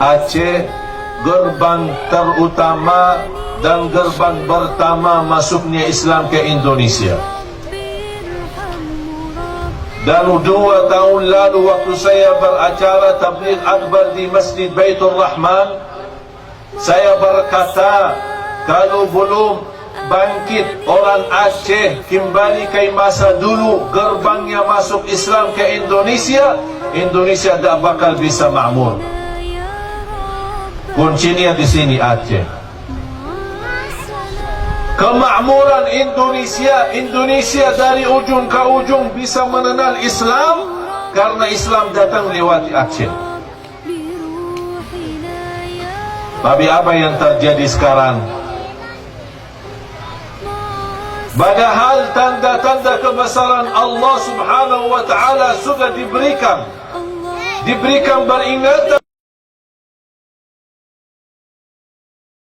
Aceh gerbang terutama dan gerbang pertama masuknya Islam ke Indonesia. Dan 2 tahun lalu waktu saya beracara tabligh akbar di Masjid Baitur Rahman, saya berkata, kalau belum bangkit orang Aceh kembali ke masa dulu gerbangnya masuk Islam ke Indonesia, Indonesia tak bakal bisa makmur. Kuncinya di sini Aceh. Kemakmuran Indonesia dari ujung ke ujung bisa mengenal Islam karena Islam datang lewat Aceh. Tapi apa yang terjadi sekarang? Padahal tanda-tanda kebesaran Allah Subhanahu wa taala sudah diberikan peringatan